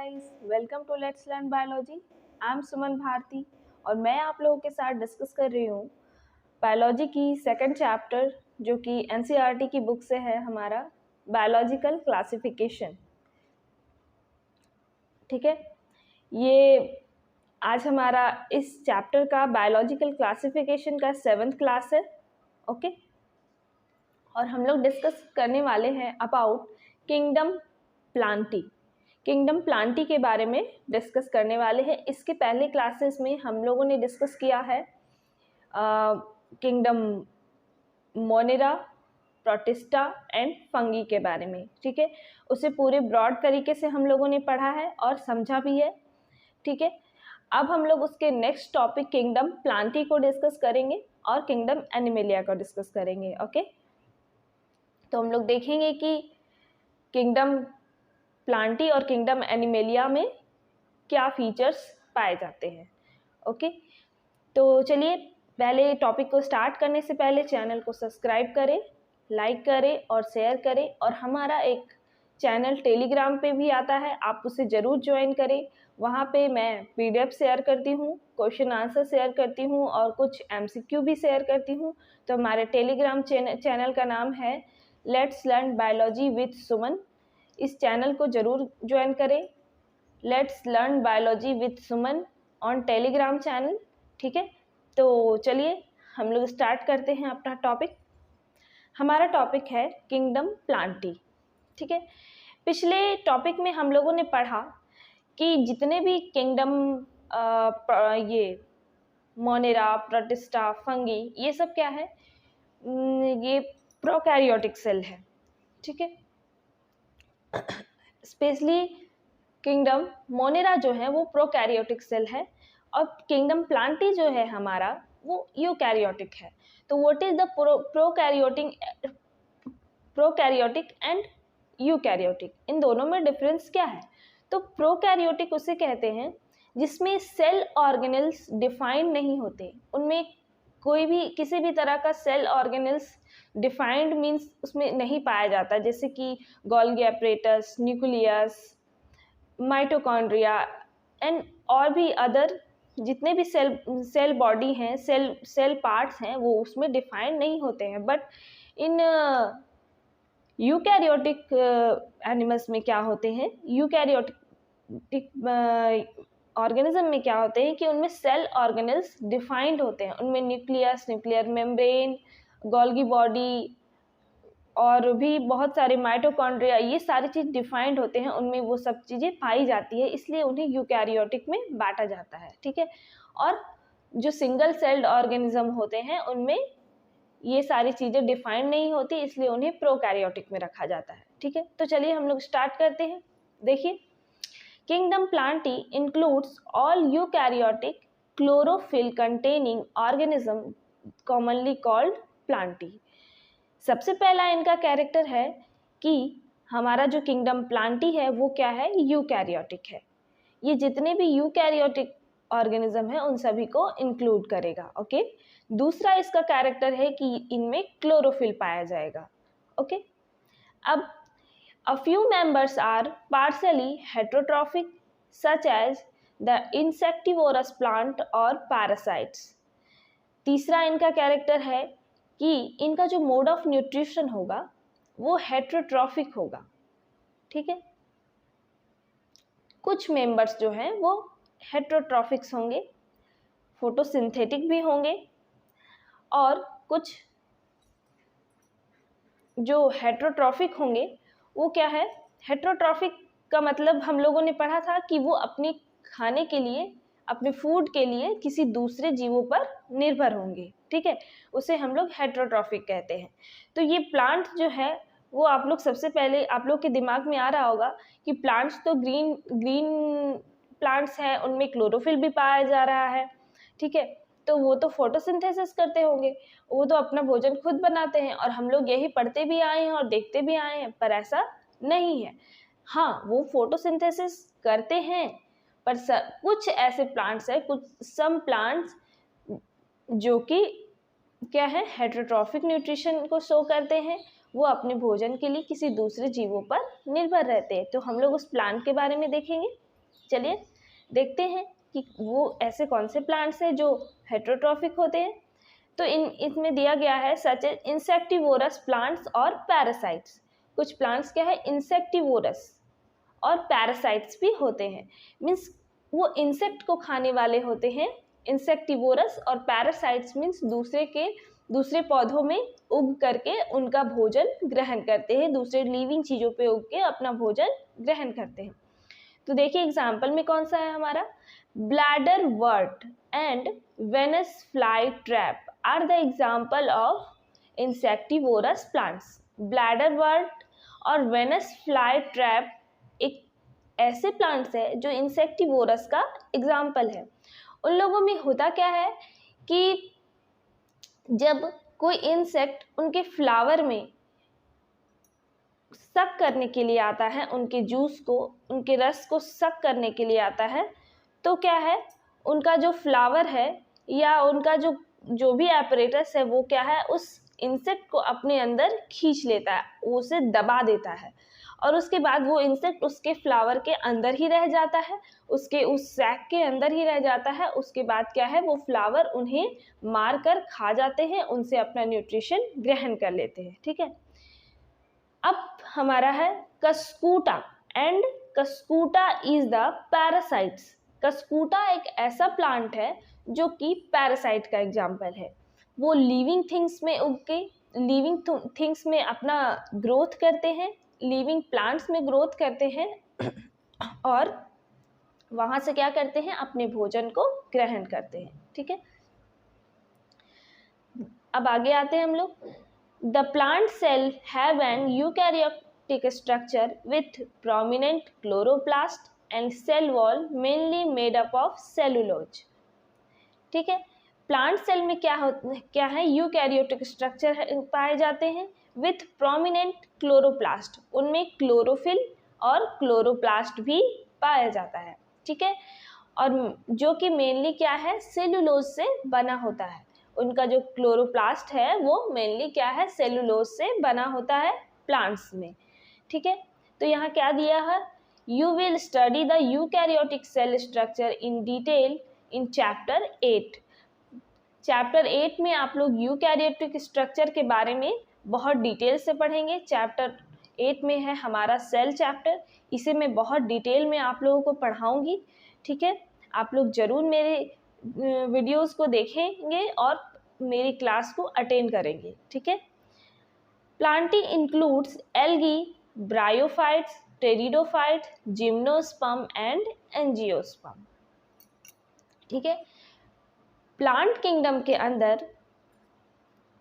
Guys, welcome to let's learn biology. I am Suman Bharati और मैं आप लोगों के साथ डिस्कस कर रही हूँ बायोलॉजी की सेकंड चैप्टर जो कि एनसीईआरटी की बुक से है हमारा बायोलॉजिकल क्लासिफिकेशन। ठीक है, ये आज हमारा इस चैप्टर का बायोलॉजिकल क्लासिफिकेशन का 7th क्लास है। ओके, और हम लोग डिस्कस करने वाले हैं about kingdom Plantae. Kingdom Plantae के बारे में डिस्कस करने वाले हैं। इसके पहले क्लासेस में हम लोगों ने डिस्कस किया है kingdom Monera, protista and fungi के बारे में। ठीक है, उसे पूरे ब्रॉड तरीके से हम लोगों ने पढ़ा है और समझा भी है। ठीक है, अब हम लोग उसके नेक्स्ट टॉपिक किंगडम प्लांटी को डिस्कस करेंगे और किंगडम एनिमेलिया को डिस्कस करेंगे। ओके, तो हम लोग देखेंगे कि किंगडम प्लांटी और किंगडम एनिमेलिया में क्या फीचर्स पाए जाते हैं। ओके, तो चलिए पहले टॉपिक को स्टार्ट करने से पहले चैनल को सब्सक्राइब करें, लाइक करें और शेयर करें। और हमारा एक चैनल टेलीग्राम पे भी आता है, आप उसे ज़रूर ज्वाइन करें। वहाँ पे मैं पीडीएफ शेयर करती हूँ, क्वेश्चन आंसर शेयर करती हूँ और कुछ एमसीक्यू भी शेयर करती हूँ। तो हमारे टेलीग्राम चैनल का नाम है लेट्स लर्न बायोलॉजी विद सुमन। इस चैनल को ज़रूर ज्वाइन करें, let's learn biology with Suman on Telegram channel. ठीक है, तो चलिए हम लोग स्टार्ट करते हैं अपना टॉपिक। हमारा टॉपिक है किंगडम प्लांटी। ठीक है, पिछले टॉपिक में हम लोगों ने पढ़ा कि जितने भी किंगडम ये मोनेरा, प्रोटिस्टा, फंगी, ये सब क्या है, ये प्रोकैरियोटिक सेल है। ठीक है, स्पेशली किंगडम मोनेरा जो है वो प्रोकैरियोटिक सेल है और किंगडम प्लांटी जो है हमारा वो यूकैरियोटिक है। तो what is the prokaryotic and eukaryotic, इन दोनों में डिफरेंस क्या है? तो प्रोकैरियोटिक उसे कहते हैं जिसमें सेल ऑर्गेनेल्स डिफाइंड नहीं होते, उनमें कोई भी किसी भी तरह का सेल ऑर्गेनेल्स डिफाइंड मीन्स उसमें नहीं पाया जाता, जैसे कि Golgi apparatus, nucleus, mitochondria and और भी अदर जितने भी सेल बॉडी हैं, सेल पार्ट्स हैं, वो उसमें डिफाइंड नहीं होते हैं। बट इन यूकैरियोटिक एनिमल्स में क्या होते हैं, यूकैरियोटिक ऑर्गेनिज्म में क्या होते हैं कि उनमें सेल ऑर्गेनेल्स डिफाइंड होते हैं, उनमें nucleus, nuclear membrane, Golgi body और भी बहुत सारे माइटोकॉन्ड्रिया, ये सारी चीज़ डिफाइंड होते हैं, उनमें वो सब चीज़ें पाई जाती है, इसलिए उन्हें यूकैरियोटिक में बांटा जाता है। ठीक है, और जो सिंगल सेल्ड ऑर्गेनिज्म होते हैं उनमें ये सारी चीज़ें डिफाइंड नहीं होती, इसलिए उन्हें प्रोकैरियोटिक में रखा जाता है। ठीक है, तो चलिए हम लोग स्टार्ट करते हैं। देखिए, kingdom Plantae includes all eukaryotic chlorophyll containing organism commonly called Plantae. सबसे पहला इनका कैरेक्टर है कि हमारा जो किंगडम प्लांटी है वो क्या है, यूकैरियोटिक है। ये जितने भी यूकैरियोटिक ऑर्गेनिज्म है उन सभी को इंक्लूड करेगा। ओके, दूसरा इसका कैरेक्टर है कि इनमें क्लोरोफिल पाया जाएगा। ओके, अब a few members are partially heterotrophic such as the insectivorous plant or parasites। तीसरा इनका कैरेक्टर है कि इनका जो मोड ऑफ न्यूट्रिशन होगा वो हेट्रोट्रॉफिक होगा। ठीक है, कुछ मेंबर्स जो हैं वो हेट्रोट्रॉफिक्स होंगे, फोटोसिंथेटिक भी होंगे, और कुछ जो हेट्रोट्रॉफिक होंगे वो क्या है, हेट्रोट्रॉफिक का मतलब हम लोगों ने पढ़ा था कि वो अपने खाने के लिए, अपने फूड के लिए किसी दूसरे जीवों पर निर्भर होंगे। ठीक है, उसे हम लोग हेट्रोट्रॉफिक कहते हैं। तो ये प्लांट जो है वो आप लोग सबसे पहले आप लोग के दिमाग में आ रहा होगा कि प्लांट्स तो ग्रीन प्लांट्स हैं, उनमें क्लोरोफिल भी पाया जा रहा है। ठीक है, तो वो तो फोटोसिंथेसिस करते होंगे, वो तो अपना भोजन खुद बनाते हैं, और हम लोग यही पढ़ते भी आए हैं और देखते भी आए हैं, पर ऐसा नहीं है। हाँ, वो फोटोसिंथेसिस करते हैं, पर कुछ ऐसे प्लांट्स हैं, कुछ सम प्लांट्स जो कि क्या है, हेट्रोट्रॉफिक न्यूट्रिशन को शो करते हैं, वो अपने भोजन के लिए किसी दूसरे जीवों पर निर्भर रहते हैं। तो हम लोग उस प्लांट के बारे में देखेंगे। चलिए देखते हैं कि वो ऐसे कौन से प्लांट्स हैं जो हेटेरोट्रॉफिक होते हैं। तो इसमें दिया गया है सच एज इंसेक्टिवोरस प्लांट्स और पैरासाइट्स। कुछ प्लांट्स क्या है, इंसेक्टिवोरस और पैरासाइट्स भी होते हैं, मीन्स वो इंसेक्ट को खाने वाले होते हैं। इंसेक्टिवोरस और पैरासाइट्स मीन्स दूसरे पौधों में उग करके उनका भोजन ग्रहण करते हैं, दूसरे लिविंग चीज़ों पे उग के अपना भोजन ग्रहण करते हैं। तो देखिए एग्जाम्पल में कौन सा है हमारा, bladderwort and Venus flytrap are the example of insectivorous plants. Bladderwort और वेनस फ्लाई ट्रैप एक ऐसे प्लांट्स है जो इंसेक्टिवोरस का एग्जाम्पल है। उन लोगों में होता क्या है कि जब कोई इंसेक्ट उनके फ्लावर में सक करने के लिए आता है, उनके जूस को, उनके रस को सक करने के लिए आता है, तो क्या है, उनका जो फ्लावर है या उनका जो भी एपरेटस है वो क्या है, उस इंसेक्ट को अपने अंदर खींच लेता है, वो उसे दबा देता है और उसके बाद वो इंसेक्ट उसके फ्लावर के अंदर ही रह जाता है, उसके उस सैक के अंदर ही रह जाता है। उसके बाद क्या है, वो फ्लावर उन्हें मार कर खा जाते हैं, उनसे अपना न्यूट्रिशन ग्रहण कर लेते हैं। ठीक है, अब हमारा है कस्कूटा एंड कस्कूटा इज द पैरासाइट्स। कस्कूटा एक ऐसा प्लांट है जो कि पैरासाइट का एग्जाम्पल है। वो लिविंग थिंग्स में उग के लिविंग थिंग्स में अपना ग्रोथ करते हैं, लिविंग प्लांट्स में ग्रोथ करते हैं और वहाँ से क्या करते हैं, अपने भोजन को ग्रहण करते हैं। ठीक है, अब आगे आते हैं हम लोग। The plant cell have an eukaryotic structure with prominent chloroplast and cell wall mainly made up of cellulose। ठीक है, प्लांट सेल में क्या है, यूकैरियोटिक स्ट्रक्चर पाए जाते हैं विथ प्रोमिनेंट क्लोरोप्लास्ट, उनमें क्लोरोफिल और क्लोरोप्लास्ट भी पाया जाता है। ठीक है, और जो कि मेनली क्या है, सेलुलोज से बना होता है। उनका जो क्लोरोप्लास्ट है वो मेनली क्या है, सेलुलोज से बना होता है प्लांट्स में। ठीक है, तो यहाँ क्या दिया है, you will study the eukaryotic cell structure in detail in chapter 8। Chapter 8 में आप लोग यूकैरियोटिक स्ट्रक्चर के बारे में बहुत डिटेल से पढ़ेंगे। चैप्टर 8 में है हमारा सेल चैप्टर, इसे मैं बहुत डिटेल में आप लोगों को पढ़ाऊँगी। ठीक है, आप लोग ज़रूर मेरे वीडियोस को देखेंगे और मेरी क्लास को अटेंड करेंगे। ठीक है, planting includes algae, bryophytes, pteridophytes, gymnosperm and angiosperm. ठीक है, प्लांट किंगडम के अंदर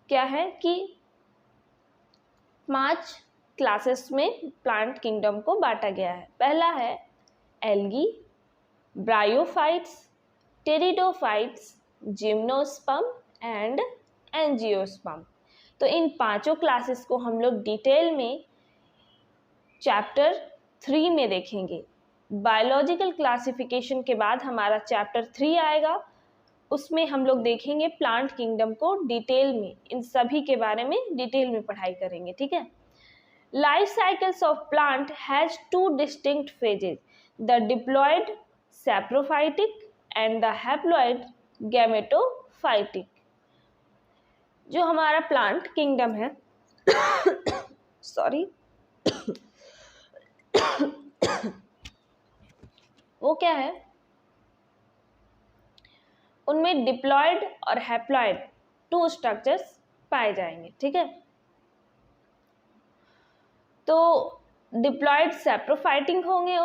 क्या है कि 5 क्लासेस में प्लांट किंगडम को बांटा गया है। पहला है algae, bryophytes, pteridophytes, gymnosperm and angiosperm. तो इन 5 क्लासेस को हम लोग डिटेल में चैप्टर 3 में देखेंगे। बायोलॉजिकल क्लासिफिकेशन के बाद हमारा चैप्टर 3 आएगा, उसमें हम लोग देखेंगे प्लांट किंगडम को डिटेल में, इन सभी के बारे में डिटेल में पढ़ाई करेंगे। ठीक है, life cycles of plant has 2 distinct phases, the diploid saprophytic and the haploid gametophytic. जो हमारा प्लांट किंगडम है सॉरी वो क्या है, उनमें डिप्लॉयड और हैप्लॉयड 2 स्ट्रक्चर्स पाए जाएंगे। ठीक है, तो डिप्लॉयड सैप्रोफाइटिक होंगे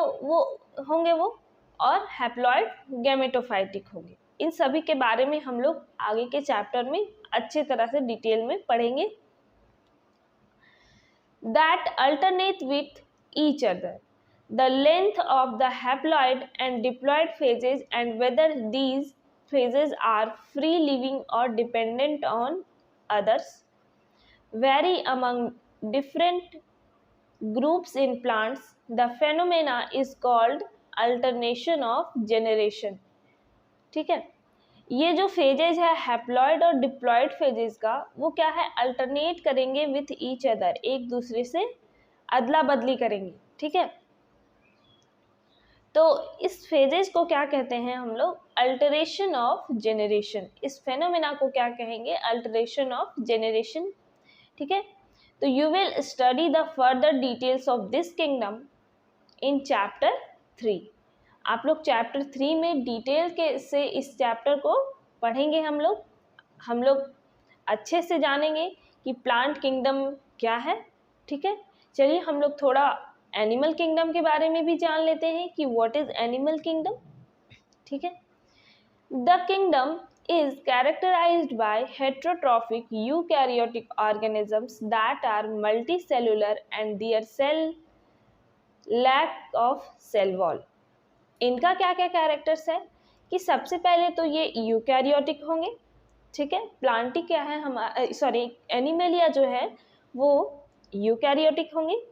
वो और हैप्लॉयड गैमेटोफाइटिक होंगे। इन सभी के बारे में हम लोग आगे के चैप्टर में अच्छे तरह से डिटेल में पढ़ेंगे। That alternate with each other, the length of the haploid and diploid phases and whether these phases are free living or dependent on others vary among different groups in plants. The phenomena is called alternation of generation। ठीक है, ये जो phases है haploid और diploid phases का, वो क्या है, अल्टरनेट करेंगे विथ ईच अदर, एक दूसरे से अदला बदली करेंगे। ठीक है, तो इस फेजेस को क्या कहते हैं हम लोग? Alteration of generation. इस फेनोमेना को क्या कहेंगे? Alteration of generation. ठीक है, तो you will study the further details of this kingdom in chapter 3। आप लोग चैप्टर 3 में डिटेल के से इस चैप्टर को पढ़ेंगे। हम लोग अच्छे से जानेंगे कि प्लांट किंगडम क्या है। ठीक है, चलिए हम लोग थोड़ा एनिमल किंगडम के बारे में भी जान लेते हैं कि व्हाट इज एनिमल किंगडम। ठीक है, the kingdom is characterized by heterotrophic eukaryotic organisms that are multicellular and their cell lack of cell wall। इनका क्या क्या कैरेक्टर्स है कि सबसे पहले तो ये यूकैरियोटिक होंगे। ठीक है, प्लांटी क्या है एनिमलिया जो है वो यूकैरियोटिक होंगे।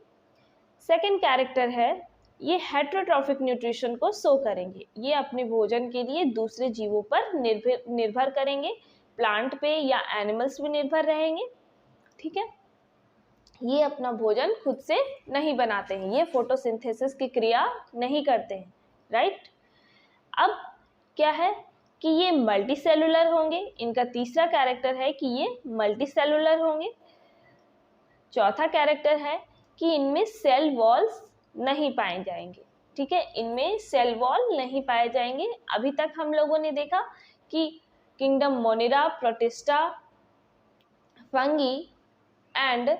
सेकंड कैरेक्टर है ये हेट्रोट्रॉफिक न्यूट्रिशन को शो करेंगे। ये अपने भोजन के लिए दूसरे जीवों पर निर्भर करेंगे, प्लांट पे या एनिमल्स पे निर्भर रहेंगे। ठीक है, ये अपना भोजन खुद से नहीं बनाते हैं, ये फोटोसिंथेसिस की क्रिया नहीं करते हैं। राइट, अब क्या है कि ये मल्टीसेलुलर होंगे। इनका तीसरा कैरेक्टर है कि ये मल्टीसेलुलर होंगे। चौथा कैरेक्टर है कि इनमें सेल वॉल्स नहीं पाए जाएंगे। ठीक है, इनमें सेल वॉल नहीं पाए जाएंगे। अभी तक हम लोगों ने देखा कि kingdom Monera, protista, fungi and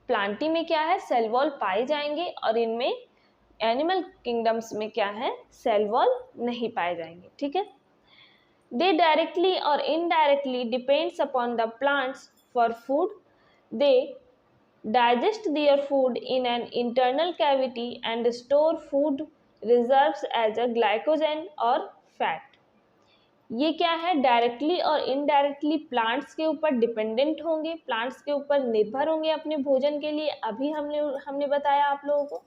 Plantae में क्या है, सेल वॉल पाए जाएंगे, और इनमें एनिमल किंगडम्स में क्या है, सेल वॉल नहीं पाए जाएंगे। ठीक है, दे डायरेक्टली और indirectly depends upon the plants for food. They digest their food in an internal cavity and store food reserves as a glycogen or fat। ये क्या है, डायरेक्टली और इनडायरेक्टली प्लांट्स के ऊपर डिपेंडेंट होंगे, प्लांट्स के ऊपर निर्भर होंगे अपने भोजन के लिए। अभी हमने बताया आप लोगों को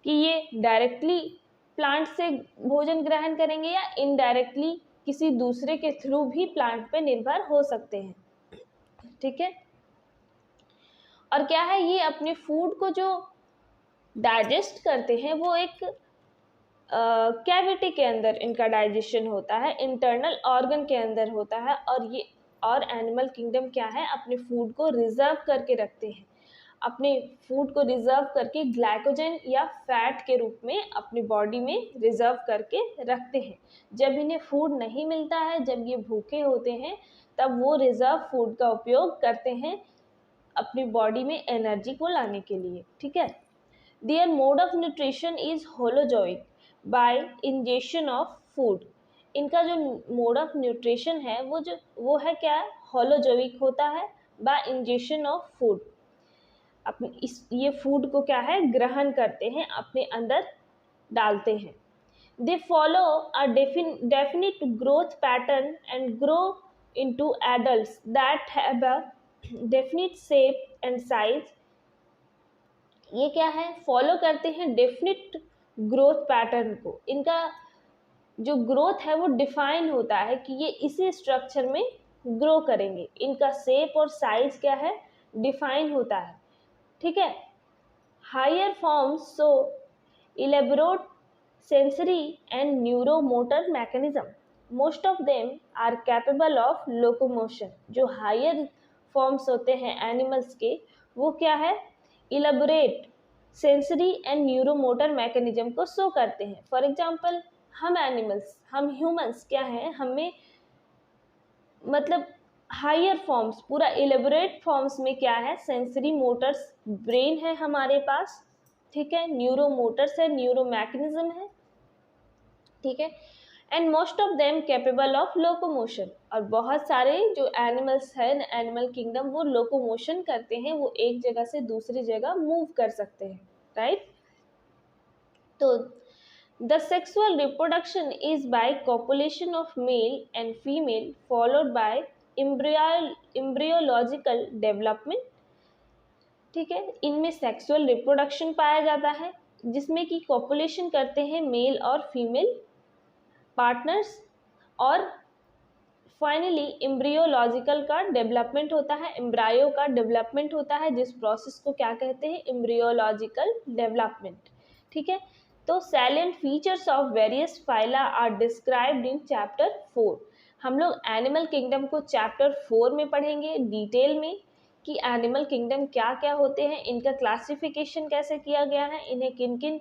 कि ये डायरेक्टली प्लांट से भोजन ग्रहण करेंगे या इनडायरेक्टली किसी दूसरे के थ्रू भी प्लांट पे निर्भर हो सकते हैं। ठीक है, और क्या है, ये अपने फूड को जो डाइजेस्ट करते हैं वो एक कैविटी के अंदर इनका डाइजेशन होता है, इंटरनल ऑर्गन के अंदर होता है। और एनिमल किंगडम क्या है, अपने फूड को रिजर्व करके रखते हैं, अपने फूड को रिजर्व करके ग्लाइकोजन या फैट के रूप में अपनी बॉडी में रिजर्व करके रखते हैं। जब इन्हें फूड नहीं मिलता है, जब ये भूखे होते हैं, तब वो रिजर्व फूड का उपयोग करते हैं अपनी बॉडी में एनर्जी को लाने के लिए। ठीक है, their mode of nutrition is holozoic by injection of food. इनका जो मोड ऑफ न्यूट्रिशन है वो है क्या, होलोजोइक होता है बाय इंजेक्शन ऑफ फूड। ये फूड को क्या है, ग्रहण करते हैं, अपने अंदर डालते हैं। They follow a definite growth pattern and grow into adults that have a definite shape and size. ये क्या है, फॉलो करते हैं डेफिनिट ग्रोथ पैटर्न को। इनका जो ग्रोथ है वो डिफाइन होता है कि ये इसी स्ट्रक्चर में ग्रो करेंगे। इनका शेप और साइज क्या है, डिफाइन होता है। ठीक है, higher forms show elaborate sensory and neuromotor mechanism. Most of them are capable of locomotion. जो हायर फॉर्म्स होते हैं एनिमल्स के, वो क्या है, elaborate sensory and neuromotor mechanism को शो करते हैं। फॉर एग्जांपल, हम ह्यूमंस क्या हैं, हमें मतलब हायर फॉर्म्स, पूरा इलेबोरेट फॉर्म्स में क्या है, सेंसरी मोटर्स, ब्रेन है हमारे पास। ठीक है, न्यूरोमोटर्स है, न्यूरो मैकेनिज्म है। ठीक है, and most of them capable of locomotion. और बहुत सारे जो एनिमल्स हैं एनिमल किंगडम, वो लोकोमोशन करते हैं, वो एक जगह से दूसरी जगह मूव कर सकते हैं। राइट, तो the sexual reproduction is by copulation of male and female followed by embryological development. ठीक है, इनमें सेक्सुअल रिप्रोडक्शन पाया जाता है जिसमें कि कॉपुलेशन करते हैं मेल और फीमेल पार्टनर्स, और फाइनली एम्ब्रियोलॉजिकल का डेवलपमेंट होता है, एम्ब्रायो का डेवलपमेंट होता है, जिस प्रोसेस को क्या कहते हैं, एम्ब्रियोलॉजिकल डेवलपमेंट। ठीक है, तो salient features of various phyla are described in chapter 4. हम लोग एनिमल किंगडम को चैप्टर 4 में पढ़ेंगे डिटेल में कि एनिमल किंगडम क्या क्या होते हैं, इनका क्लासिफिकेशन कैसे किया गया है, इन्हें किन किन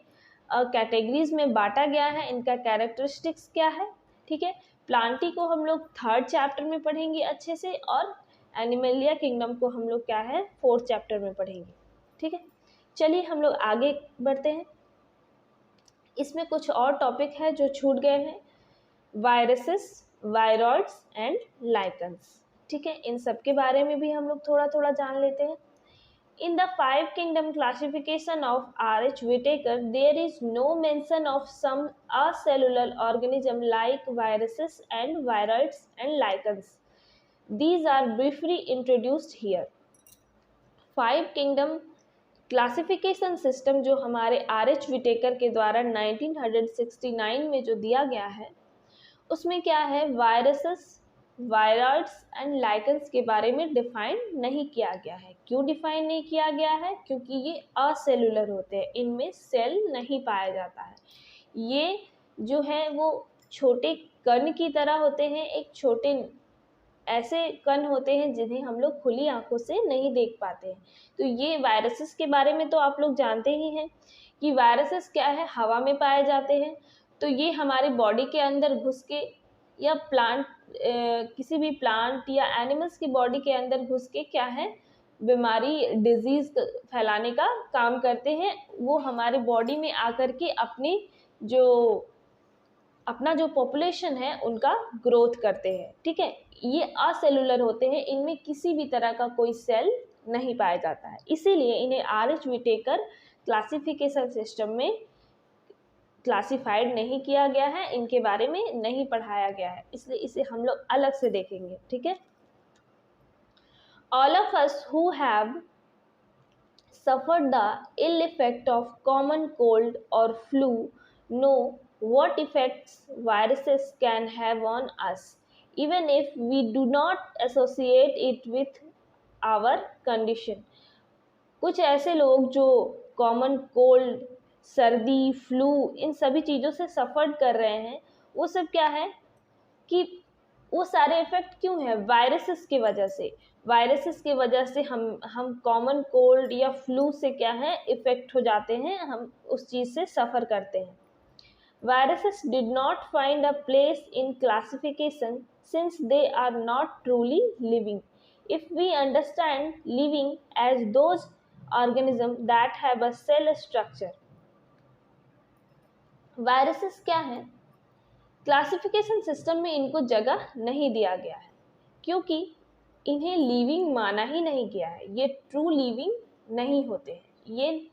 कैटेगरीज में बांटा गया है, इनका कैरेक्टरिस्टिक्स क्या है, ठीक है। प्लांटी को हम लोग 3rd चैप्टर में पढ़ेंगे अच्छे से, और एनिमलिया किंगडम को हम लोग क्या है 4th चैप्टर में पढ़ेंगे, ठीक है। चलिए हम लोग आगे बढ़ते हैं। इसमें कुछ और टॉपिक है जो छूट गए हैं, वायरसेस, वायरॉइड्स एंड लाइकन्स, ठीक है। इन सब के बारे में भी हम लोग थोड़ा थोड़ा जान लेते हैं। In the 5 kingdom classification of R.H. Whitaker, there is no mention of some acellular organism like viruses and viroids and lichens. These are briefly introduced here. 5 kingdom classification system जो हमारे R.H. विटेकर के द्वारा 1969 में जो दिया गया है, उसमें क्या है, वायरसेस, वायरॉइड्स एंड लाइकन्स के बारे में डिफाइन नहीं किया गया है। क्यों डिफाइन नहीं किया गया है? क्योंकि ये असेलुलर होते हैं, इनमें सेल नहीं पाया जाता है। ये जो है वो छोटे कण की तरह होते हैं, एक छोटे ऐसे कण होते हैं जिन्हें हम लोग खुली आंखों से नहीं देख पाते हैं। तो ये वायरसेस के बारे में तो आप लोग जानते ही हैं कि वायरसेस क्या है, हवा में पाए जाते हैं। तो ये हमारी बॉडी के अंदर घुस के या किसी भी प्लांट या एनिमल्स की बॉडी के अंदर घुस के क्या है, बीमारी, डिजीज फैलाने का काम करते हैं। वो हमारे बॉडी में आकर के अपना जो पॉपुलेशन है उनका ग्रोथ करते हैं, ठीक है। ये असेलुलर होते हैं, इनमें किसी भी तरह का कोई सेल नहीं पाया जाता है, इसीलिए इन्हें R.H. विटेकर क्लासिफिकेशन सिस्टम में क्लासिफाइड नहीं किया गया है, इनके बारे में नहीं पढ़ाया गया है, इसलिए इसे हम लोग अलग से देखेंगे, ठीक है। All of us who have suffered the ill effect of common cold or flu know what effects viruses can have on us, even if we do not associate it with our condition. कुछ ऐसे लोग जो common cold, सर्दी, flu, इन सभी चीज़ों से सफ़र कर रहे हैं, वो सब क्या है कि वो सारे इफ़ेक्ट क्यों है, वायरसेस की वजह से। वायरसेस की वजह से हम कॉमन कोल्ड या फ्लू से क्या है इफ़ेक्ट हो जाते हैं, हम उस चीज़ से सफ़र करते हैं। Viruses did not find a place in classification since they are not truly living. If we understand living as those organisms that have a cell structure, viruses क्या हैं? क्लासिफिकेशन सिस्टम में इनको जगह नहीं दिया गया है क्योंकि इन्हें लिविंग माना ही नहीं गया है, ये ट्रू लिविंग नहीं होते हैं, ये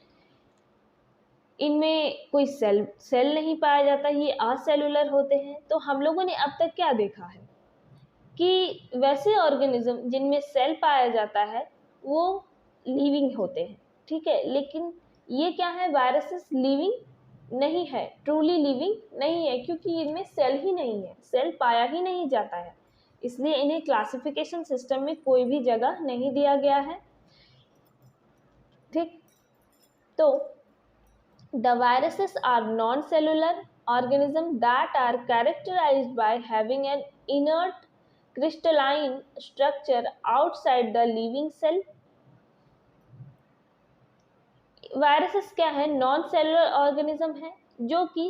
इनमें कोई सेल नहीं पाया जाता, ये असेलुलर होते हैं। तो हम लोगों ने अब तक क्या देखा है कि वैसे ऑर्गेनिज्म जिनमें सेल पाया जाता है वो लिविंग होते हैं, ठीक है, लेकिन ये क्या है, वायरसेस लिविंग नहीं है, ट्रूली लिविंग नहीं है, क्योंकि इनमें सेल ही नहीं है, सेल पाया ही नहीं जाता है, इसलिए इन्हें क्लासिफिकेशन सिस्टम में कोई भी जगह नहीं दिया गया है, ठीक। तो the viruses are non-cellular organisms that are characterized by having an inert crystalline structure outside the living cell. Viruses क्या है, नॉन सेलुलर ऑर्गेनिज्म है जो कि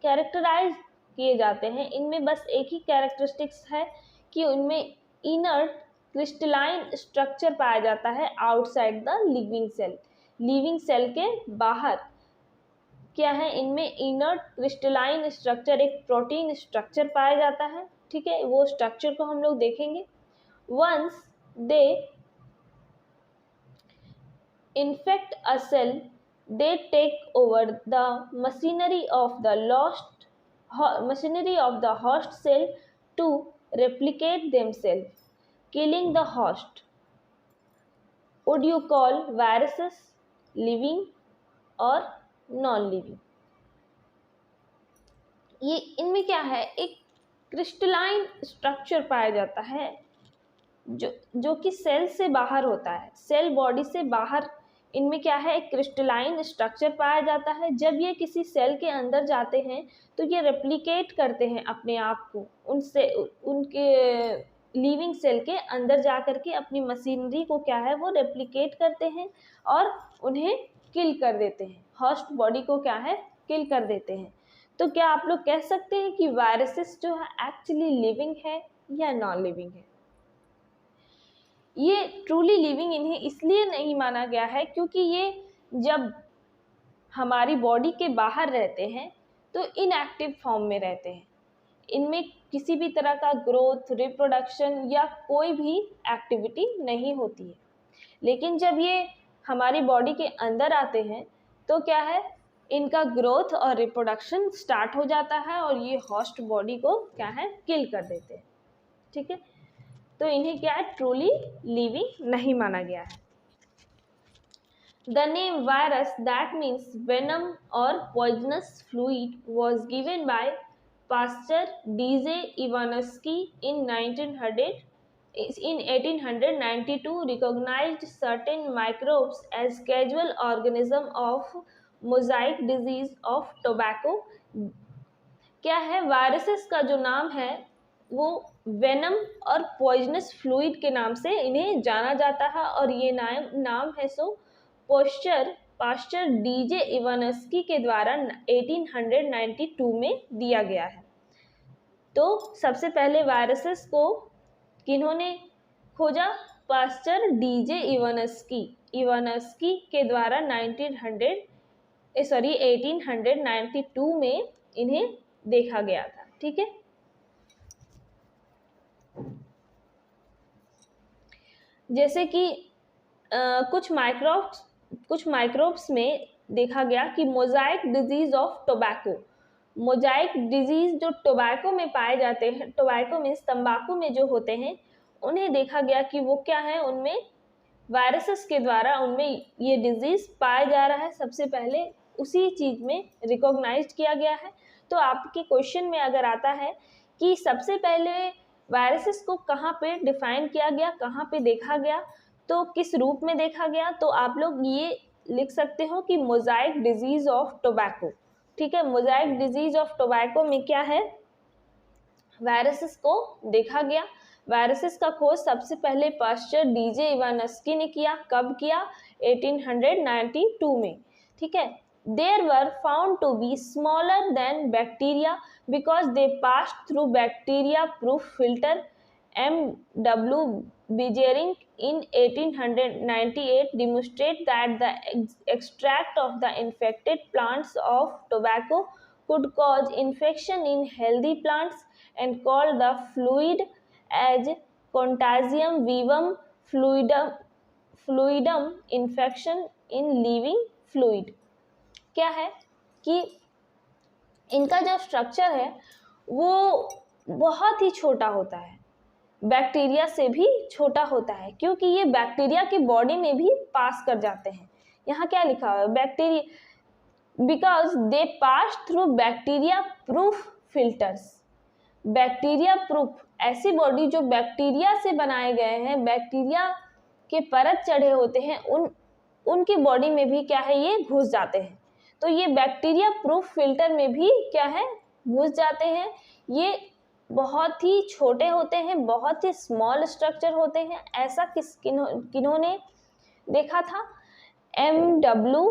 कैरेक्टराइज किए जाते हैं, इनमें बस एक ही कैरेक्टरिस्टिक्स है कि उनमें इनर्ट क्रिस्टलाइन स्ट्रक्चर पाया जाता है outside the living cell. Living cell के बाहर क्या है, इनमें इनर्ट क्रिस्टलाइन स्ट्रक्चर, एक प्रोटीन स्ट्रक्चर पाया जाता है, ठीक है, वो स्ट्रक्चर को हम लोग देखेंगे। Once they infect a cell, they take over the machinery of the host cell to replicate themselves, killing the host. Would you call viruses living or non-living? ये इनमें क्या है, एक क्रिस्टलाइन स्ट्रक्चर पाया जाता है जो कि सेल से बाहर होता है, सेल बॉडी से बाहर इनमें क्या है, एक क्रिस्टलाइन स्ट्रक्चर पाया जाता है। जब ये किसी सेल के अंदर जाते हैं तो ये रेप्लिकेट करते हैं अपने आप को, उनसे उनके लिविंग सेल के अंदर जा कर के अपनी मशीनरी को क्या है वो रेप्लिकेट करते हैं और उन्हें किल कर देते हैं, होस्ट बॉडी को क्या है किल कर देते हैं। तो क्या आप लोग कह सकते हैं कि वायरसेस जो है एक्चुअली लिविंग है या नॉन लिविंग है? ये ट्रूली लिविंग इन्हें इसलिए नहीं माना गया है क्योंकि ये जब हमारी बॉडी के बाहर रहते हैं तो इनएक्टिव फॉर्म में रहते हैं, इनमें किसी भी तरह का ग्रोथ, रिप्रोडक्शन या कोई भी एक्टिविटी नहीं होती है। लेकिन जब ये हमारी बॉडी के अंदर आते हैं तो क्या है, इनका ग्रोथ और रिप्रोडक्शन स्टार्ट हो जाता है और ये होस्ट बॉडी को क्या है किल कर देते हैं। ठीक है, तो इन्हें क्या है ट्रूली लिविंग नहीं माना गया है। The name virus, that means venom or poisonous fluid, was given by Pasteur D.J. Ivanovsky in 1892, recognized certain microbes as casual organism of mosaic disease of tobacco। क्या है, वायरसेस का जो नाम है वो वेनम और पॉइजनस फ्लूइड के नाम से इन्हें जाना जाता है और ये नाम है सो पास्टर डीजे इवानस्की के द्वारा 1892 में दिया गया है। तो सबसे पहले वायरसेस को किन्होंने खोजा? पास्टर डीजे इवानस्की के द्वारा 1892 में इन्हें देखा गया था। ठीक है, जैसे कि कुछ माइक्रोब्स में देखा गया कि Mosaic disease of tobacco, Mosaic disease जो टोबैको में पाए जाते हैं, टोबैको में तंबाकू में जो होते हैं, उन्हें देखा गया कि वो क्या है, उनमें वायरसेस के द्वारा उनमें ये डिजीज पाया जा रहा है। सबसे पहले उसी चीज में रिकॉग्नाइज किया गया है। तो आपके क्वेश्चन में अगर आता है कि सबसे पहले वायरसेस को कहाँ पे डिफाइन किया गया, कहाँ पे देखा गया, तो किस रूप में देखा गया, तो आप लोग ये लिख सकते हो कि मोजाइक डिजीज ऑफ टोबैको। ठीक है, मोजाइक डिजीज ऑफ टोबैको में क्या है, वायरसेस को देखा गया। वायरसेस का खोज सबसे पहले पास्टर डीजे इवानस्की ने किया। कब किया? 1892 में। ठीक है, there were found to be smaller than bacteria because they passed through bacteria proof filter। M.W. Beijering in 1898 demonstrated that the extract of the infected plants of tobacco could cause infection in healthy plants and called the fluid as contagium vivum fluidum infection in living fluid। क्या है कि इनका जो structure है वो बहुत ही छोटा होता है, बैक्टीरिया से भी छोटा होता है, क्योंकि ये बैक्टीरिया की बॉडी में भी पास कर जाते हैं। यहाँ क्या लिखा हुआ है, bacteria because they pass through bacteria proof filters. Bacteria proof, ऐसी बॉडी जो बैक्टीरिया से बनाए गए हैं, बैक्टीरिया के परत चढ़े होते हैं, उनकी बॉडी में भी क्या है ये घुस जाते हैं। तो ये बैक्टीरिया प्रूफ फिल्टर में भी क्या है घुस जाते हैं। ये बहुत ही छोटे होते हैं, बहुत ही स्मॉल स्ट्रक्चर होते हैं। ऐसा किन्होंने देखा था? M.W.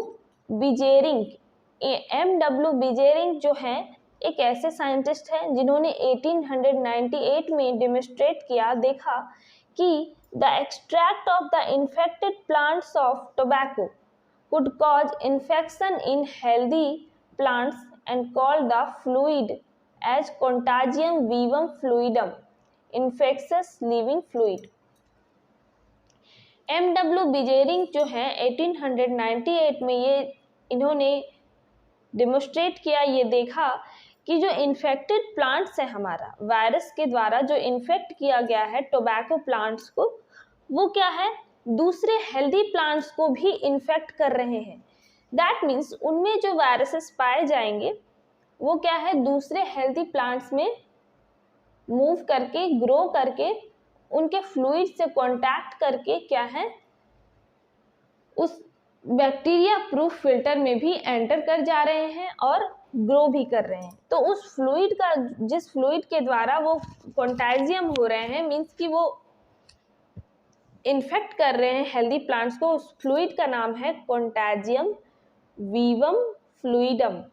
बिजेरिंग जो है एक ऐसे साइंटिस्ट हैं जिन्होंने 1898 में डेमोन्स्ट्रेट किया, देखा कि the extract of the infected plants of tobacco could cause infection in healthy plants and called the fluid as contagium vivum fluidum, infectious living fluid। M.W. बिजेरिंग जो है 1898 में ये इन्होंने डेमोन्स्ट्रेट किया, ये देखा कि जो इन्फेक्टेड प्लांट्स है हमारा, वायरस के द्वारा जो इन्फेक्ट किया गया है टोबैको प्लांट्स को, वो क्या है दूसरे हेल्दी प्लांट्स को भी इन्फेक्ट कर रहे हैं। दैट मीन्स उनमें जो वायरसेस पाए जाएंगे वो क्या है दूसरे हेल्दी प्लांट्स में मूव करके, ग्रो करके, उनके फ्लूइड से कांटेक्ट करके क्या है उस बैक्टीरिया प्रूफ फिल्टर में भी एंटर कर जा रहे हैं और ग्रो भी कर रहे हैं। तो उस फ्लूइड का, जिस फ्लूइड के द्वारा वो कंटाजियम हो रहे हैं, मीन्स कि वो इन्फेक्ट कर रहे हैं हेल्दी प्लांट्स को, उस फ्लूइड का नाम है कंटाजियम वीवम फ्लूइडम।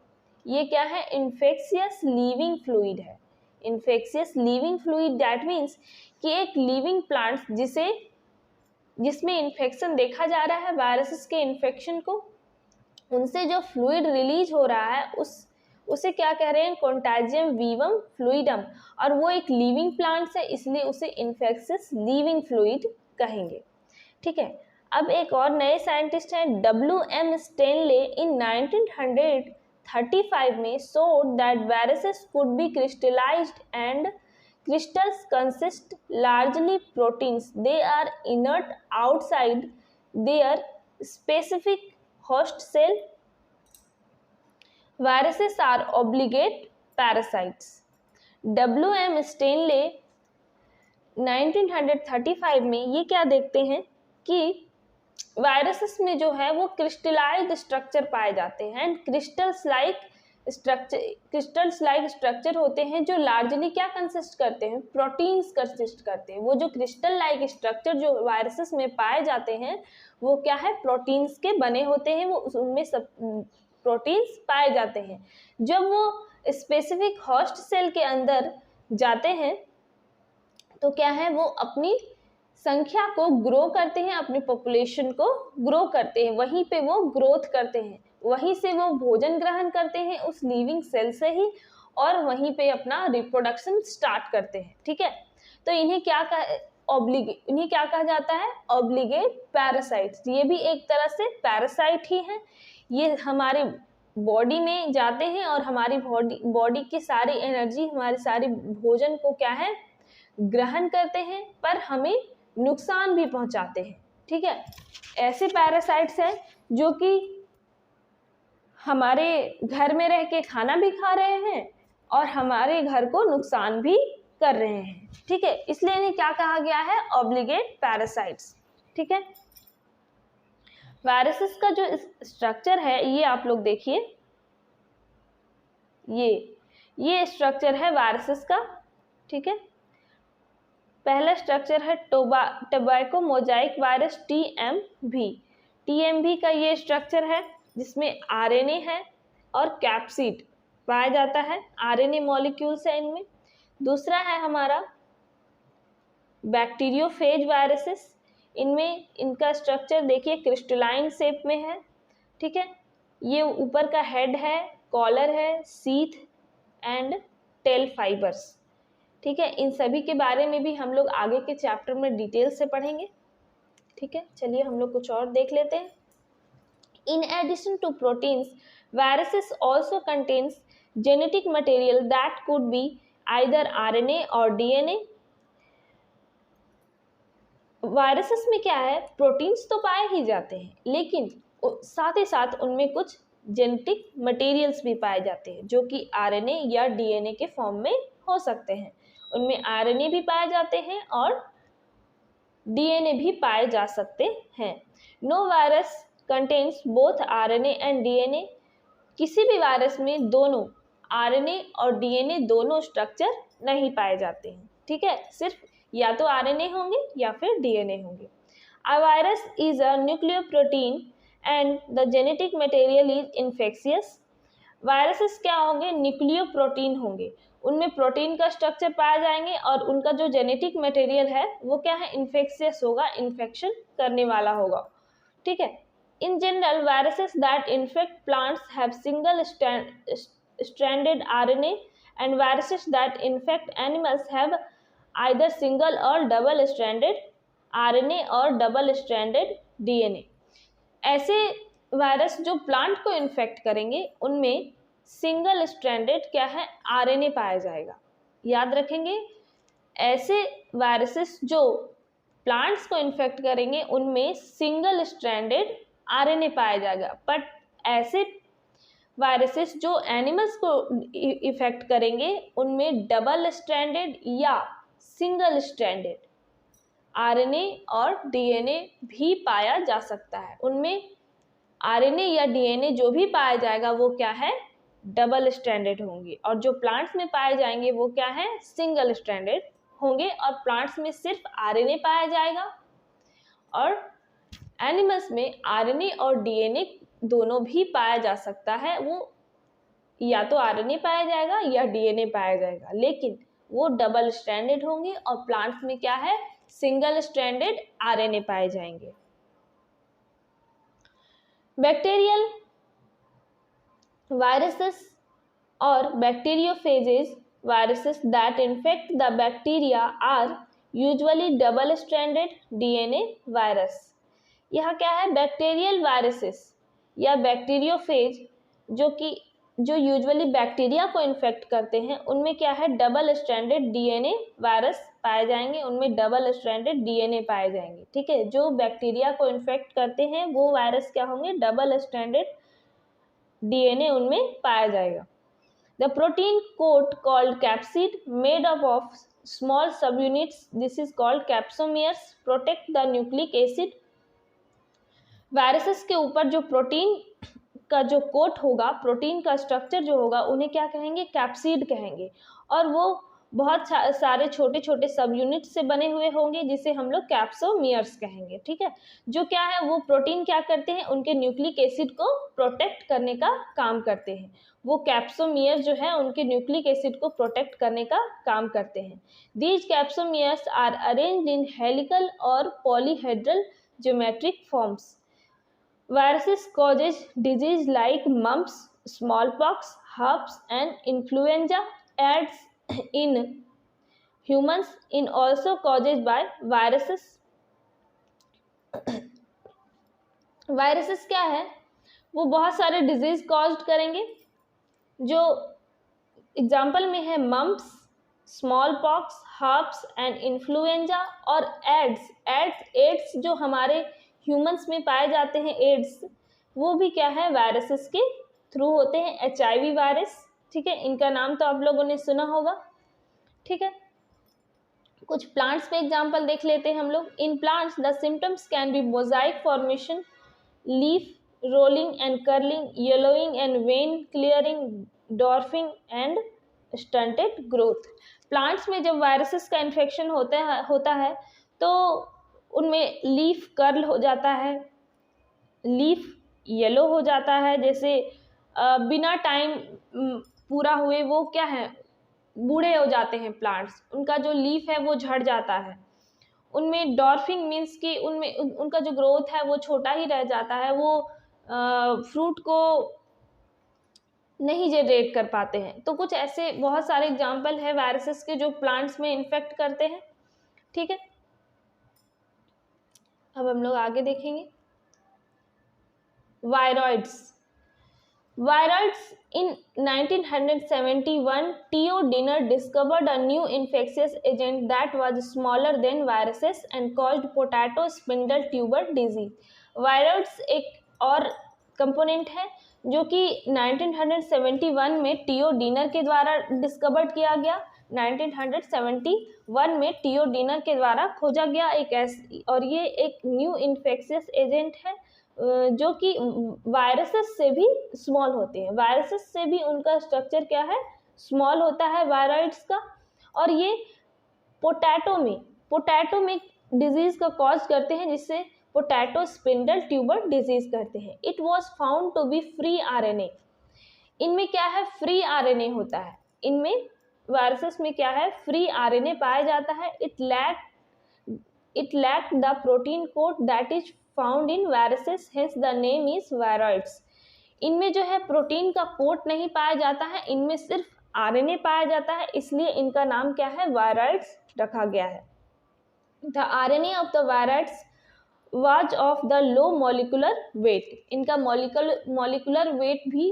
ये क्या है? इन्फेक्शियस लिविंग फ्लूइड है। Infectious living fluid that means कि एक लिविंग प्लांट्स जिसमें इन्फेक्शन देखा जा रहा है, वायरसेस के इन्फेक्शन को, उनसे जो फ्लूइड रिलीज हो रहा है उसे क्या कह रहे हैं? कंटाजियम वीवम फ्लूइडम। और वो एक लिविंग प्लांट्स है, इसलिए उसे इन्फेक्शियस लिविंग फ्लूइड कहेंगे। ठीक है। अब एक और नए साइंटिस्ट हैं WM स्टेनले इन 1935 में showed that viruses could be crystallized and crystals consist largely proteins. They are inert outside their specific host cell. Viruses are obligate parasites. WM Stanley 1935 में ये क्या देखते हैं कि वायरसेस में जो है वो क्रिस्टलाइज्ड स्ट्रक्चर पाए जाते हैं। क्रिस्टल्स लाइक स्ट्रक्चर होते हैं जो लार्जली क्या कंसिस्ट करते हैं? प्रोटीन्स कंसिस्ट करते हैं। वो जो क्रिस्टल लाइक स्ट्रक्चर जो वायरसेस में पाए जाते हैं वो क्या है? प्रोटीन्स के बने होते हैं। वो उनमें सब प्रोटीन्स पाए जाते हैं। जब वो स्पेसिफिक होस्ट सेल के अंदर जाते हैं तो क्या है? वो अपनी संख्या को ग्रो करते हैं, अपनी पॉपुलेशन को ग्रो करते हैं, वहीं पे वो ग्रोथ करते हैं, वहीं से वो भोजन ग्रहण करते हैं उस लिविंग सेल से ही, और वहीं पे अपना रिप्रोडक्शन स्टार्ट करते हैं। ठीक है। तो इन्हें क्या कहा जाता है? Obligate parasites. ये भी एक तरह से पैरासाइट ही है। ये हमारे बॉडी में जाते हैं और हमारी बॉडी की सारी एनर्जी, हमारी सारी भोजन को क्या है? ग्रहण करते हैं, पर हमें नुकसान भी पहुंचाते हैं। ठीक है। ऐसे पैरासाइट्स हैं जो कि हमारे घर में रह के खाना भी खा रहे हैं और हमारे घर को नुकसान भी कर रहे हैं। ठीक है। इसलिए इन्हें क्या कहा गया है? Obligate parasites. ठीक है। वायरसेस का जो स्ट्रक्चर है ये आप लोग देखिए, ये स्ट्रक्चर है वायरसेस का। ठीक है। पहला स्ट्रक्चर है टोबैको मोजाइक वायरस TMV का ये स्ट्रक्चर है जिसमें RNA है और कैप्सिड पाया जाता है। RNA मॉलिक्यूल्स है इनमें। दूसरा है हमारा बैक्टीरियोफेज वायरसेस। इनमें इनका स्ट्रक्चर देखिए क्रिस्टलाइन शेप में है। ठीक है। ये ऊपर का हेड है, कॉलर है, सीथ एंड टेल फाइबर्स। ठीक है। इन सभी के बारे में भी हम लोग आगे के चैप्टर में डिटेल से पढ़ेंगे। ठीक है। चलिए हम लोग कुछ और देख लेते हैं। In addition to proteins, viruses also contains genetic material that could be either RNA और DNA। वायरसेस में क्या है? प्रोटीन्स तो पाए ही जाते हैं, लेकिन साथ ही साथ उनमें कुछ जेनेटिक मटेरियल्स भी पाए जाते हैं जो कि RNA या DNA के फॉर्म में हो सकते हैं। उनमें RNA भी पाए जाते हैं और DNA भी पाए जा सकते हैं। No virus contains both RNA and DNA। किसी भी वायरस में दोनों RNA और DNA दोनों स्ट्रक्चर नहीं पाए जाते हैं। ठीक है। सिर्फ या तो RNA होंगे या फिर DNA होंगे। A virus is a nucleoprotein and the genetic material is infectious. Viruses क्या होंगे? न्यूक्लियोप्रोटीन होंगे। उनमें प्रोटीन का स्ट्रक्चर पाए जाएंगे और उनका जो जेनेटिक मटेरियल है वो क्या है? इन्फेक्शियस होगा, इन्फेक्शन करने वाला होगा। ठीक है। In general viruses that infect plants have single stranded RNA and viruses that infect animals have either single और डबल स्ट्रैंडेड RNA और डबल स्ट्रैंडेड DNA। ऐसे वायरस जो प्लांट को इन्फेक्ट करेंगे उनमें सिंगल स्ट्रैंडेड क्या है? RNA पाया जाएगा। याद रखेंगे, ऐसे वायरसेस जो प्लांट्स को इन्फेक्ट करेंगे उनमें सिंगल स्ट्रैंडेड RNA पाया जाएगा, बट ऐसे वायरसेस जो एनिमल्स को इफेक्ट करेंगे उनमें डबल स्ट्रैंडेड या सिंगल स्ट्रैंडेड RNA और DNA भी पाया जा सकता है। उनमें आरएनए या डीएनए जो भी पाया जाएगा वो क्या है, डबल स्ट्रैंडेड होंगे, और जो प्लांट्स में पाए जाएंगे वो क्या है, सिंगल स्ट्रैंडेड होंगे। और प्लांट्स में सिर्फ आरएनए पाया जाएगा, और एनिमल्स में आरएनए और डीएनए दोनों भी पाया जा सकता है। वो या तो आरएनए पाया जाएगा या डीएनए पाया जाएगा, लेकिन वो डबल स्ट्रैंडेड होंगे, और प्लांट्स में क्या है, सिंगल स्ट्रैंडेड आरएनए पाए जाएंगे। Bacterial viruses or bacteriophages, viruses that infect the bacteria are usually double stranded DNA virus। यह क्या है, बैक्टीरियल वायरसेस या बैक्टीरियोफेज जो यूजुअली बैक्टीरिया को इन्फेक्ट करते हैं, उनमें क्या है, डबल स्ट्रैंडेड डीएनए वायरस पाए जाएंगे, उनमें डबल स्ट्रैंडेड डीएनए पाए जाएंगे। ठीक है, जो बैक्टीरिया को इन्फेक्ट करते हैं वो वायरस क्या होंगे, डबल स्ट्रैंडेड डीएनए उनमें पाया जाएगा। The protein coat called capsid made up of small subunits, this is called capsomeres, protect the nucleic acid. Viruses के ऊपर जो प्रोटीन का जो कोट होगा, प्रोटीन का स्ट्रक्चर जो होगा, उन्हें क्या कहेंगे, कैप्सिड कहेंगे, और वो बहुत सारे छोटे छोटे सब यूनिट से बने हुए होंगे जिसे हम लोग कैप्सोमियर्स कहेंगे। ठीक है, जो क्या है, वो प्रोटीन क्या करते हैं, उनके न्यूक्लिक एसिड को प्रोटेक्ट करने का काम करते हैं। वो कैप्सोमियर जो है उनके न्यूक्लिक एसिड को प्रोटेक्ट करने का काम करते हैं। These capsomeres are arranged in helical और polyhedral geometric forms. Viruses causes disease like mumps, smallpox, herpes and influenza adds in humans in also causes by viruses। Viruses क्या है, वो बहुत सारे डिजीज कॉज्ड करेंगे, जो एग्जाम्पल में है mumps, small pox, herpes and influenza, और एड्स जो हमारे ह्यूमंस में पाए जाते हैं, एड्स, वो भी क्या है, वायरसेस के थ्रू होते हैं। एचआईवी वायरस, ठीक है, इनका नाम तो आप लोगों ने सुना होगा। ठीक है, कुछ प्लांट्स पे एग्जांपल देख लेते हैं हम लोग। In plants the symptoms can be Mosaic formation, leaf rolling and curling, yellowing and when clearing, dwarfing and stunted growth. Plants में जब वायरसेस का इन्फेक्शन होता है तो उनमें लीफ कर्ल हो जाता है, लीफ येलो हो जाता है, जैसे बिना टाइम पूरा हुए वो क्या है, बूढ़े हो जाते हैं प्लांट्स, उनका जो लीफ है वो झड़ जाता है। उनमें डॉर्फिंग मीन्स कि उनमें उनका जो ग्रोथ है वो छोटा ही रह जाता है, वो फ्रूट को नहीं जनरेट कर पाते हैं। तो कुछ ऐसे बहुत सारे एग्जाम्पल है वायरसेस के जो प्लांट्स में इन्फेक्ट करते हैं। ठीक है, अब हम लोग आगे देखेंगे। Viroids in 1971 Theo Dinner discovered a new infectious agent that was smaller than viruses and caused potato spindle tuber disease। Viroids एक और कंपोनेंट है जो कि 1971 में टियो डिनर के द्वारा डिस्कवर्ड किया गया। 1971 में टियो डिनर के द्वारा खोजा गया और ये एक न्यू इन्फेक्शियस एजेंट है जो कि वायरसेस से भी स्मॉल होते हैं। वायरसेस से भी उनका स्ट्रक्चर क्या है, स्मॉल होता है वायरॉइड्स का, और ये पोटैटो में डिजीज का कॉज करते हैं, जिससे पोटैटो स्पिंडल ट्यूबर डिजीज करते हैं। It was found to be free RNA. इनमें क्या है, फ्री आरएनए होता है। इनमें वायरसेस में क्या है, फ्री आरएनए पाया जाता है। It lack the protein code that is found in viruses, hence the name is viroids. इनमें जो है प्रोटीन का कोट नहीं पाया जाता है, इनमें सिर्फ आरएनए पाया जाता है, इसलिए इनका नाम क्या है, वायरॉइड्स रखा गया है। The RNA of the viroids was of the low molecular weight. इनका मॉलिक्यूलर वेट भी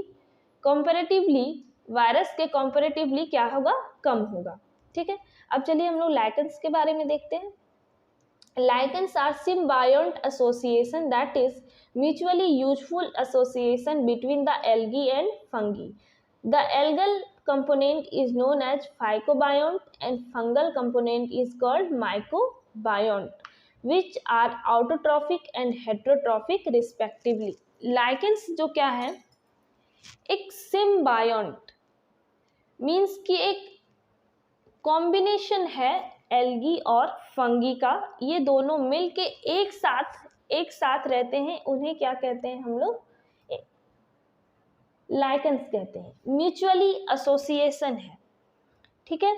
कंपैरेटिवली वायरस के कंपैरेटिवली क्या होगा, कम होगा। ठीक है, अब चलिए हम लोग लाइकेंस के बारे में देखते हैं। Lichens are symbiotic association, that is mutually useful association between the algae and fungi. The algal component is known as phycobiont and fungal component is called mycobiont, which are autotrophic and heterotrophic respectively. Lichens जो क्या है, एक सिम्बायोंट means कि एक combination है algae और fungi का। ये दोनों मिलके एक साथ रहते हैं, उन्हें क्या कहते हैं हम लोग, लाइकेंस कहते हैं। म्यूचुअली एसोसिएशन है, ठीक है।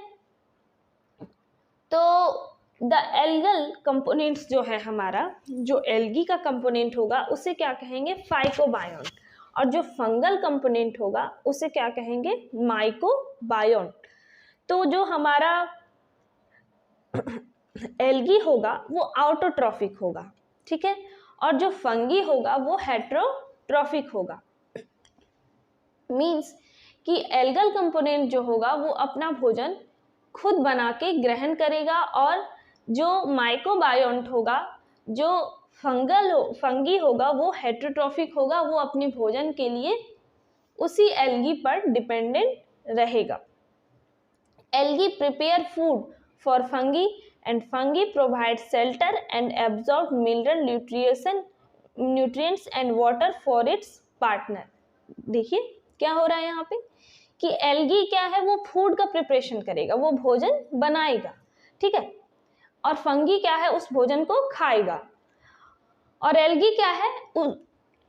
तो द एल्गल कंपोनेंट्स जो है हमारा, जो एल्गी का कंपोनेंट होगा उसे क्या कहेंगे, फाइकोबायोंट, और जो फंगल कंपोनेंट होगा उसे क्या कहेंगे, माइकोबायोंट। तो जो हमारा एल्गी होगा वो ऑटोट्रॉफिक होगा, ठीक है, और जो फंगी होगा वो हेटेरोट्रॉफिक होगा। मीन्स कि एल्गल कंपोनेंट जो होगा वो अपना भोजन खुद बना के ग्रहण करेगा, और जो माइकोबायोंट होगा, जो फंगी होगा वो हेटेरोट्रॉफिक होगा, वो अपने भोजन के लिए उसी एल्गी पर डिपेंडेंट रहेगा। Algae prepare food for fungi and fungi provide shelter and absorb mineral nutrients and water for its partner. देखिए क्या हो रहा है यहाँ पे कि एल्गी क्या है, वो फूड का प्रिपरेशन करेगा, वो भोजन बनाएगा, ठीक है, और फंगी क्या है, उस भोजन को खाएगा। और एल्गी क्या है,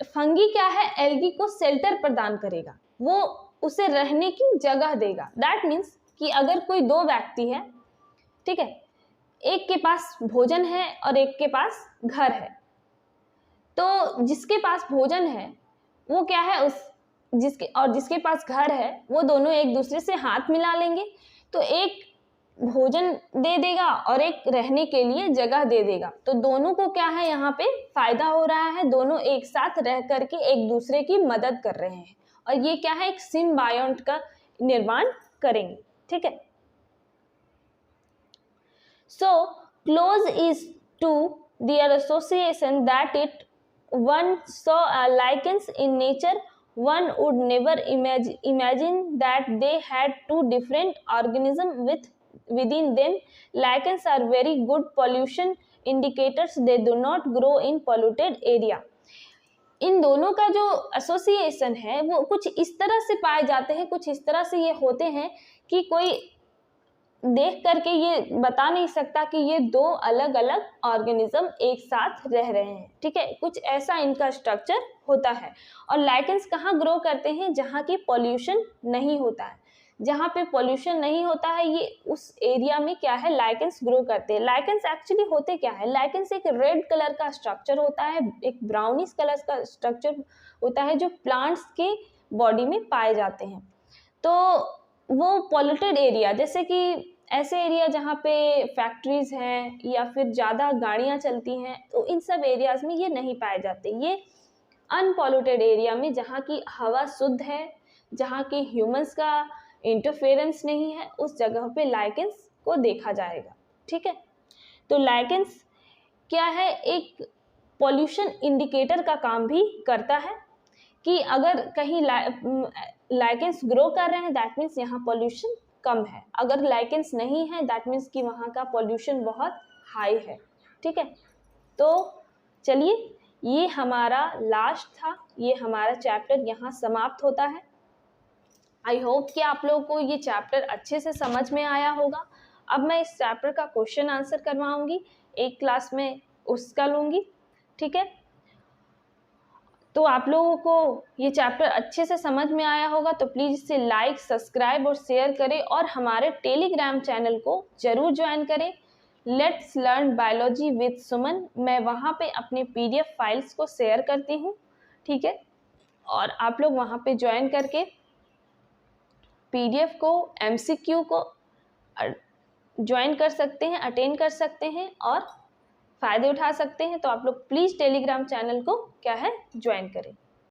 फंगी क्या है, एल्गी को शेल्टर प्रदान करेगा, वो उसे रहने की जगह देगा। दैट मीन्स कि अगर कोई दो व्यक्ति है, ठीक है, एक के पास भोजन है और एक के पास घर है, तो जिसके पास भोजन है वो क्या है, जिसके पास घर है वो दोनों एक दूसरे से हाथ मिला लेंगे, तो एक भोजन दे देगा और एक रहने के लिए जगह दे देगा। तो दोनों को क्या है, यहाँ पे फायदा हो रहा है, दोनों एक साथ रह करके एक दूसरे की मदद कर रहे हैं, और ये क्या है, एक सिम्बायोंट का निर्माण करेंगे, ठीक है। So close is to their association that it one saw lichens in nature, one would never imagine that they had two different organisms within them. Lichens are very good pollution indicators. They do not grow in polluted area. इन दोनों का जो association है वो कुछ इस तरह से पाए जाते हैं, कुछ इस तरह से ये होते हैं कि कोई देख करके ये बता नहीं सकता कि ये दो अलग अलग ऑर्गेनिज्म एक साथ रह रहे हैं, ठीक है, कुछ ऐसा इनका स्ट्रक्चर होता है। और लाइकेंस कहाँ ग्रो करते हैं, जहाँ की पॉल्यूशन नहीं होता है, जहाँ पे पॉल्यूशन नहीं होता है ये उस एरिया में क्या है, लाइकेंस ग्रो करते हैं। लाइकेंस एक्चुअली होते क्या है, लाइकेंस एक रेड कलर का स्ट्रक्चर होता है, एक ब्राउनिश कलर का स्ट्रक्चर होता है जो प्लांट्स के बॉडी में पाए जाते हैं। तो वो पॉल्यूटेड एरिया, जैसे कि ऐसे एरिया जहाँ पे फैक्ट्रीज हैं या फिर ज़्यादा गाड़ियाँ चलती हैं, तो इन सब एरियाज में ये नहीं पाए जाते। ये अनपॉल्यूटेड एरिया में जहाँ की हवा शुद्ध है, जहाँ की ह्यूमंस का इंटरफेरेंस नहीं है, उस जगह पे लाइकेंस को देखा जाएगा, ठीक है। तो लाइकेंस क्या है, एक पॉल्यूशन इंडिकेटर का काम भी करता है कि अगर कहीं लाइकेंस ग्रो कर रहे हैं दैट मीन्स यहाँ पॉल्यूशन कम है, अगर लाइकेंस नहीं है दैट मीन्स कि वहाँ का पॉल्यूशन बहुत हाई है, ठीक है। तो चलिए ये हमारा लास्ट था, ये हमारा चैप्टर यहाँ समाप्त होता है। आई होप कि आप लोगों को ये चैप्टर अच्छे से समझ में आया होगा। अब मैं इस चैप्टर का क्वेश्चन आंसर करवाऊंगी, एक क्लास में उसका लूँगी, ठीक है। तो आप लोगों को ये चैप्टर अच्छे से समझ में आया होगा, तो प्लीज़ इसे लाइक, सब्सक्राइब और शेयर करें, और हमारे टेलीग्राम चैनल को ज़रूर ज्वाइन करें, लेट्स लर्न बायोलॉजी विद सुमन। मैं वहाँ पे अपने PDF फाइल्स को शेयर करती हूँ, ठीक है, और आप लोग वहाँ पे ज्वाइन करके PDF को, MCQ को ज्वाइन कर सकते हैं, अटेंड कर सकते हैं और फ़ायदे उठा सकते हैं। तो आप लोग प्लीज़ टेलीग्राम चैनल को क्या है, ज्वाइन करें।